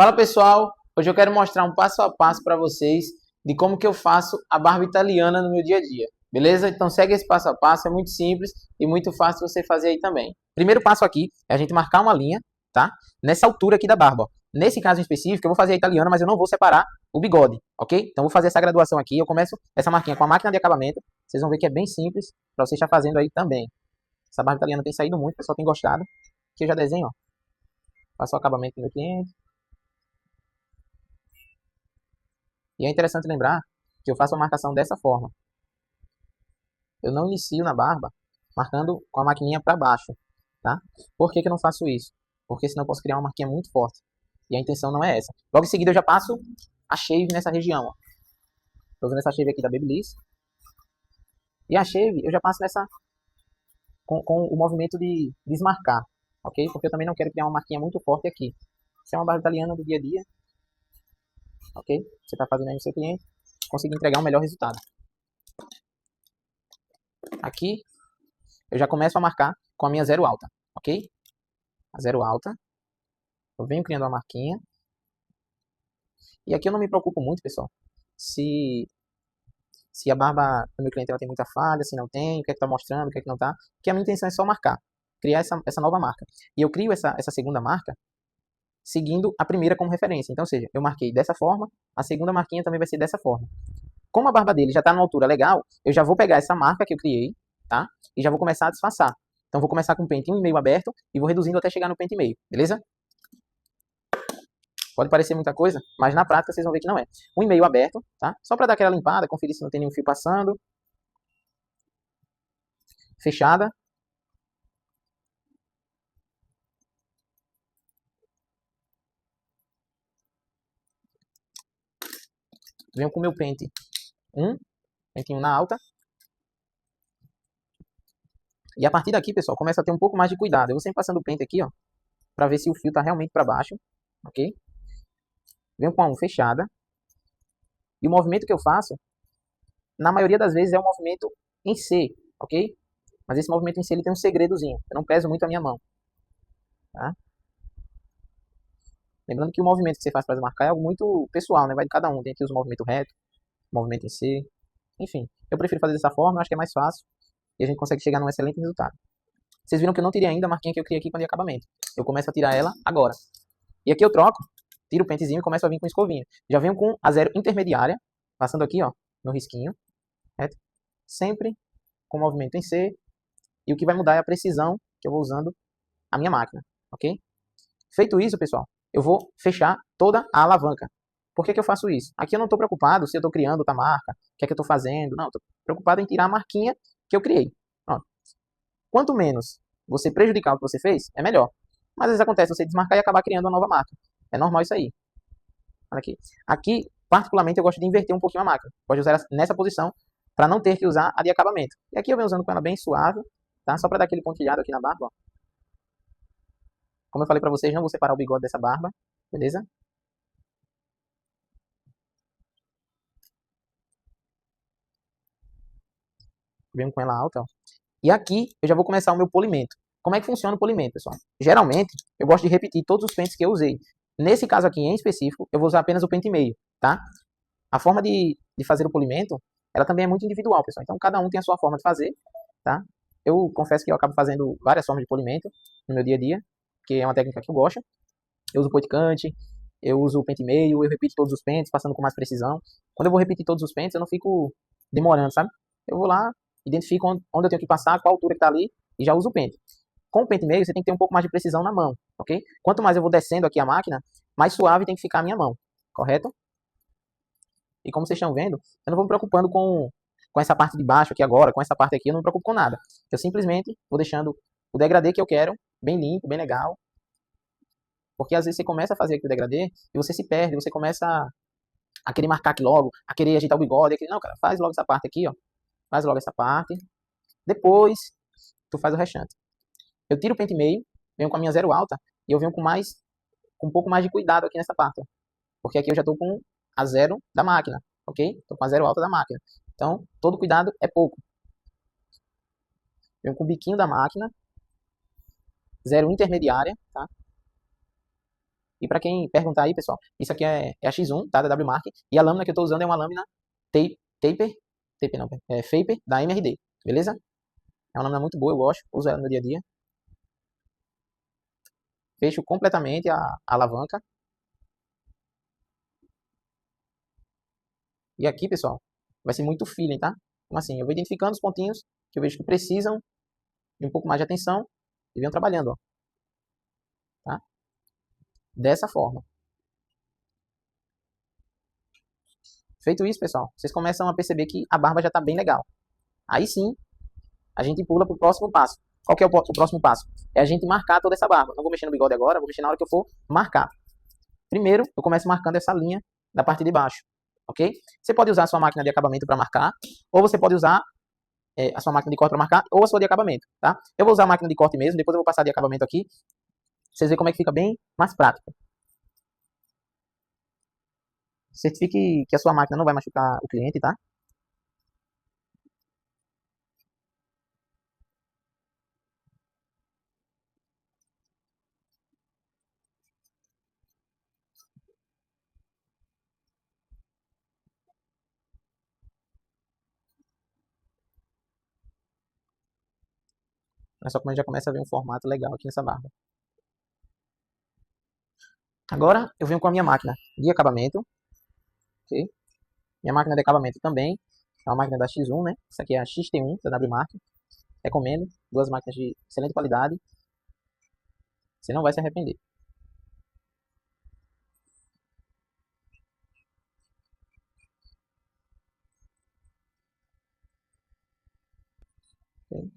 Fala pessoal, hoje eu quero mostrar um passo a passo para vocês de como que eu faço a barba italiana no meu dia a dia, beleza? Então segue esse passo a passo, é muito simples e muito fácil você fazer aí também. Primeiro passo aqui é a gente marcar uma linha, tá? Nessa altura aqui da barba, ó. Nesse caso em específico eu vou fazer a italiana, mas eu não vou separar o bigode, ok? Então eu vou fazer essa graduação aqui, eu começo essa marquinha com a máquina de acabamento, vocês vão ver que é bem simples para você estar fazendo aí também. Essa barba italiana tem saído muito, o pessoal tem gostado, que eu já desenho, ó. Faço o acabamento do meu cliente. E é interessante lembrar que eu faço a marcação dessa forma. Eu não inicio na barba marcando com a maquininha para baixo, tá? Por que que eu não faço isso? Porque senão eu posso criar uma marquinha muito forte. E a intenção não é essa. Logo em seguida eu já passo a shave nessa região, ó. Tô usando essa shave aqui da Babyliss. E a shave eu já passo nessa com o movimento de desmarcar, ok? Porque eu também não quero criar uma marquinha muito forte aqui. Isso é uma barba italiana do dia a dia, ok? Você está fazendo aí no seu cliente, conseguir entregar um melhor resultado. Aqui eu já começo a marcar com a minha zero alta, ok? A zero alta. Eu venho criando uma marquinha. E aqui eu não me preocupo muito, pessoal, se a barba do meu cliente ela tem muita falha, se não tem, o que é que tá mostrando, o que é que não tá. Porque a minha intenção é só marcar, criar essa nova marca. E eu crio essa segunda marca seguindo a primeira como referência. Então, ou seja, eu marquei dessa forma, a segunda marquinha também vai ser dessa forma. Como a barba dele já está numa altura legal, eu já vou pegar essa marca que eu criei, tá? E já vou começar a disfarçar. Então, vou começar com o pente 1,5 aberto e vou reduzindo até chegar no pente 1,5, beleza? Pode parecer muita coisa, mas na prática vocês vão ver que não é. 1,5 aberto, tá? Só para dar aquela limpada, conferir se não tem nenhum fio passando. Fechada. Venho com o meu pente 1, pente 1 na alta. E a partir daqui, pessoal, começa a ter um pouco mais de cuidado. Eu vou sempre passando o pente aqui, ó, para ver se o fio tá realmente para baixo, ok? Venho com a 1 fechada. E o movimento que eu faço, na maioria das vezes, é um movimento em C, ok? Mas esse movimento em C ele tem um segredozinho. Eu não peso muito a minha mão, tá? Lembrando que o movimento que você faz para desmarcar é algo muito pessoal, né? Vai de cada um. Tem aqui os movimentos reto, movimento em C, enfim. Eu prefiro fazer dessa forma, eu acho que é mais fácil e a gente consegue chegar num excelente resultado. Vocês viram que eu não tirei ainda a marquinha que eu criei aqui para de acabamento. Eu começo a tirar ela agora. E aqui eu troco, tiro o pentezinho e começo a vir com escovinha. Já venho com a zero intermediária, passando aqui, ó, no risquinho, reto. Sempre com movimento em C. E o que vai mudar é a precisão que eu vou usando a minha máquina, ok? Feito isso, pessoal, eu vou fechar toda a alavanca. Por que que eu faço isso? Aqui eu não estou preocupado se eu estou criando outra marca, o que é que eu estou fazendo. Não, estou preocupado em tirar a marquinha que eu criei. Pronto. Quanto menos você prejudicar o que você fez, é melhor. Mas às vezes acontece você desmarcar e acabar criando uma nova marca. É normal isso aí. Olha aqui. Aqui, particularmente, eu gosto de inverter um pouquinho a máquina. Pode usar ela nessa posição para não ter que usar a de acabamento. E aqui eu venho usando com ela bem suave, tá? Só para dar aquele pontilhado aqui na barba, ó. Como eu falei pra vocês, não vou separar o bigode dessa barba, beleza? Venho com ela alta, ó. E aqui eu já vou começar o meu polimento. Como é que funciona o polimento, pessoal? Geralmente, eu gosto de repetir todos os pentes que eu usei. Nesse caso aqui em específico, eu vou usar apenas o pente e meio, tá? A forma de fazer o polimento, ela também é muito individual, pessoal. Então, cada um tem a sua forma de fazer, tá? Eu confesso que eu acabo fazendo várias formas de polimento no meu dia a dia, que é uma técnica que eu gosto. Eu uso poticante, eu uso o pente meio, eu repito todos os pentes, passando com mais precisão. Quando eu vou repetir todos os pentes, eu não fico demorando, sabe? Eu vou lá, identifico onde eu tenho que passar, qual altura que tá ali, e já uso o pente. Com o pente meio, você tem que ter um pouco mais de precisão na mão, ok? Quanto mais eu vou descendo aqui a máquina, mais suave tem que ficar a minha mão, correto? E como vocês estão vendo, eu não vou me preocupando com essa parte de baixo aqui agora, com essa parte aqui, eu não me preocupo com nada. Eu simplesmente vou deixando o degradê que eu quero, bem limpo, bem legal. Porque às vezes você começa a fazer aqui o degradê e você se perde, você começa a querer marcar aqui logo, a querer ajeitar o bigode, a querer... Não, cara, faz logo essa parte aqui, ó. Faz logo essa parte. Depois, tu faz o restante. Eu tiro o pente meio, venho com a minha zero alta e eu venho com um pouco mais de cuidado aqui nessa parte. Ó. Porque aqui eu já tô com a zero da máquina, ok? Tô com a zero alta da máquina. Então, todo cuidado é pouco. Venho com o biquinho da máquina, zero intermediária, tá? E para quem perguntar aí, pessoal, isso aqui é a X1, tá? Da WMark. E a lâmina que eu estou usando é uma lâmina Taper, Taper não, é Faper da MRD, beleza? É uma lâmina muito boa, eu gosto, uso ela no dia a dia. Fecho completamente a alavanca. E aqui, pessoal, vai ser muito feeling, tá? Então, assim, eu vou identificando os pontinhos que eu vejo que precisam de um pouco mais de atenção e venho trabalhando, ó, tá? Dessa forma. Feito isso, pessoal, vocês começam a perceber que a barba já está bem legal. Aí sim, a gente pula para o próximo passo. Qual que é o próximo passo? É a gente marcar toda essa barba. Não vou mexer no bigode agora, vou mexer na hora que eu for marcar. Primeiro, eu começo marcando essa linha da parte de baixo, ok? Você pode usar a sua máquina de acabamento para marcar, ou você pode usar a sua máquina de corte para marcar, ou a sua de acabamento, tá? Eu vou usar a máquina de corte mesmo, depois eu vou passar de acabamento aqui, vocês verem como é que fica bem mais prático. Certifique que a sua máquina não vai machucar o cliente, tá? Olha só como a gente já começa a ver um formato legal aqui nessa barba. Agora eu venho com a minha máquina de acabamento, ok? Minha máquina de acabamento também é uma máquina da X1, né? Essa aqui é a XT1 da WMark. Recomendo. Duas máquinas de excelente qualidade. Você não vai se arrepender. Ok?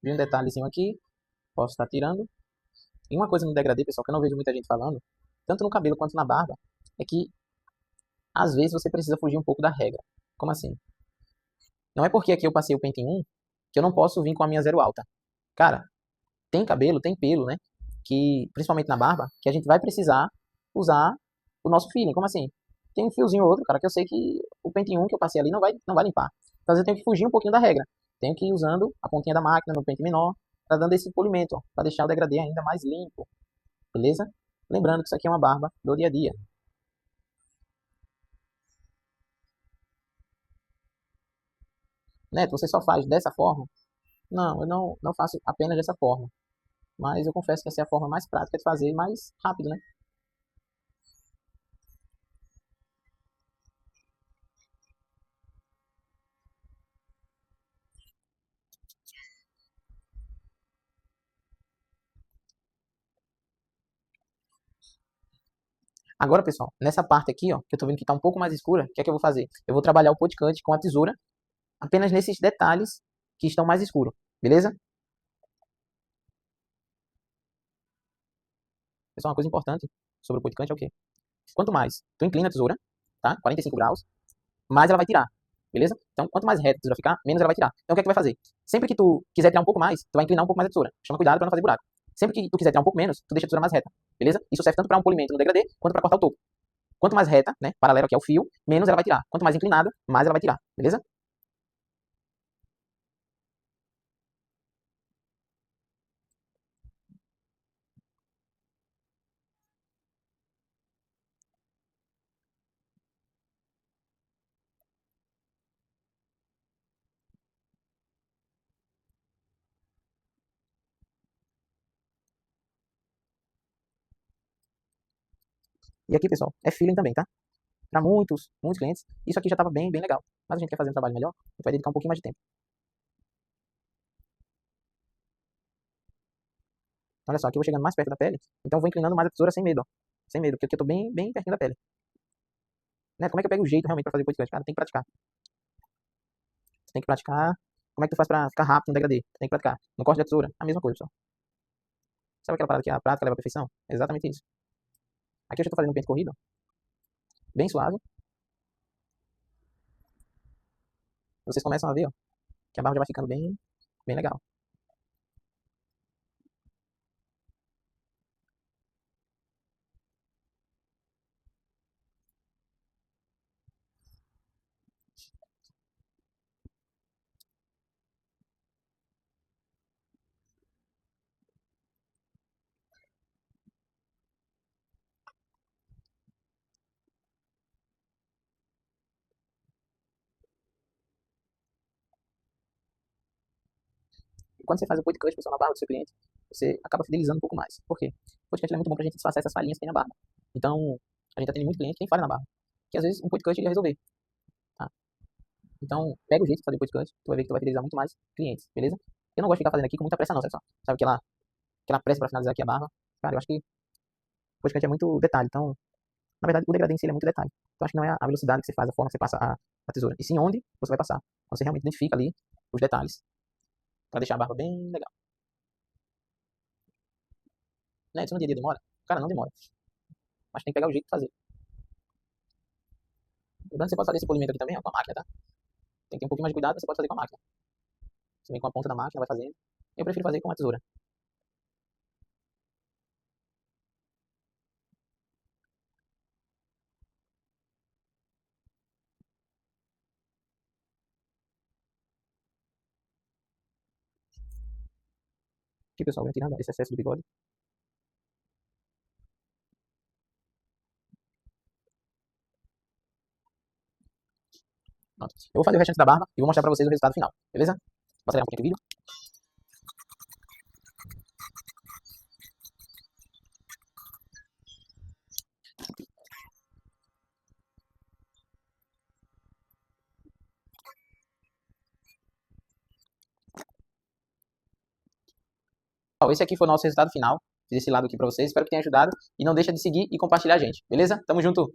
Vi um detalhezinho aqui. Posso estar tirando. E uma coisa no degradê, pessoal, que eu não vejo muita gente falando, tanto no cabelo quanto na barba, é que às vezes você precisa fugir um pouco da regra. Como assim? Não é porque aqui eu passei o pente em 1 que eu não posso vir com a minha zero alta. Cara, tem cabelo, tem pelo, né? Que, principalmente na barba, que a gente vai precisar usar o nosso feeling. Como assim? Tem um fiozinho ou outro, cara, que eu sei que o pente 1 que eu passei ali não vai limpar. Então, às vezes eu tenho que fugir um pouquinho da regra. Tenho que ir usando a pontinha da máquina no pente menor, para dando esse polimento, ó, para deixar o degradê ainda mais limpo, beleza? Lembrando que isso aqui é uma barba do dia a dia. Neto, você só faz dessa forma? Não, eu não faço apenas dessa forma. Mas eu confesso que essa é a forma mais prática de fazer e mais rápido, né? Agora, pessoal, nessa parte aqui, ó, que eu tô vendo que tá um pouco mais escura, o que é que eu vou fazer? Eu vou trabalhar o podcast com a tesoura apenas nesses detalhes que estão mais escuros, beleza? Pessoal, uma coisa importante sobre o podcast é o quê? Quanto mais tu inclina a tesoura, tá? 45 graus, mais ela vai tirar, beleza? Então, quanto mais reta a tesoura ficar, menos ela vai tirar. Então, o que é que tu vai fazer? Sempre que tu quiser tirar um pouco mais, tu vai inclinar um pouco mais a tesoura. Chama cuidado para não fazer buraco. Sempre que tu quiser tirar um pouco menos, tu deixa a tesoura mais reta, beleza? Isso serve tanto para um polimento no degradê, quanto para cortar o topo. Quanto mais reta, né, paralela aqui ao fio, menos ela vai tirar. Quanto mais inclinada, mais ela vai tirar, beleza? E aqui, pessoal, é feeling também, tá? Para muitos clientes, isso aqui já estava bem legal. Mas a gente quer fazer um trabalho melhor, a gente vai dedicar um pouquinho mais de tempo. Então, olha só, aqui eu vou chegando mais perto da pele, então eu vou inclinando mais a tesoura sem medo, ó. Sem medo, porque aqui eu tô bem pertinho da pele. Né? Como é que eu pego o jeito realmente pra fazer podcast? Cara, tem que praticar. Você tem que praticar. Como é que tu faz pra ficar rápido no degradê? Tem que praticar. No corte da tesoura, a mesma coisa, pessoal. Sabe aquela parada que a prática leva à perfeição? É exatamente isso. Aqui eu já tô fazendo um pente corrido, bem suave. Vocês começam a ver, ó, que a barba já vai ficando bem legal. quando você faz o podcast, pessoal, na barba do seu cliente, você acaba fidelizando um pouco mais. Por quê? O podcast é muito bom pra gente disfarçar essas falhinhas que tem na barba. Então, a gente atende muito cliente que tem falha na barba. Que às vezes um podcast ia resolver, tá? Então, pega o jeito de fazer podcast, tu vai ver que tu vai fidelizar muito mais clientes, beleza? Eu não gosto de ficar fazendo aqui com muita pressa não, pessoal. Sabe aquela pressa pra finalizar aqui a barba? Cara, eu acho que o podcast é muito detalhe, então, na verdade, o degradê em si ele é muito detalhe. Então, acho que não é a velocidade que você faz, a forma que você passa a tesoura, e sim onde você vai passar. Então, você realmente identifica ali os detalhes pra deixar a barba bem legal. Né? Isso no dia a dia demora? Cara, não demora. Mas tem que pegar o jeito de fazer. Lembrando que você pode fazer esse polimento aqui também ó, com a máquina, tá? Tem que ter um pouquinho mais de cuidado, você pode fazer com a máquina. Você vem com a ponta da máquina, vai fazendo. Eu prefiro fazer com a tesoura. Aqui, pessoal, vem tirando esse excesso do bigode. Pronto. Eu vou fazer o restante da barba e vou mostrar pra vocês o resultado final, beleza? Vou acelerar um pouquinho o vídeo. Ó, esse aqui foi o nosso resultado final. Fiz esse lado aqui pra vocês. Espero que tenha ajudado. E não deixa de seguir e compartilhar a gente, beleza? Tamo junto!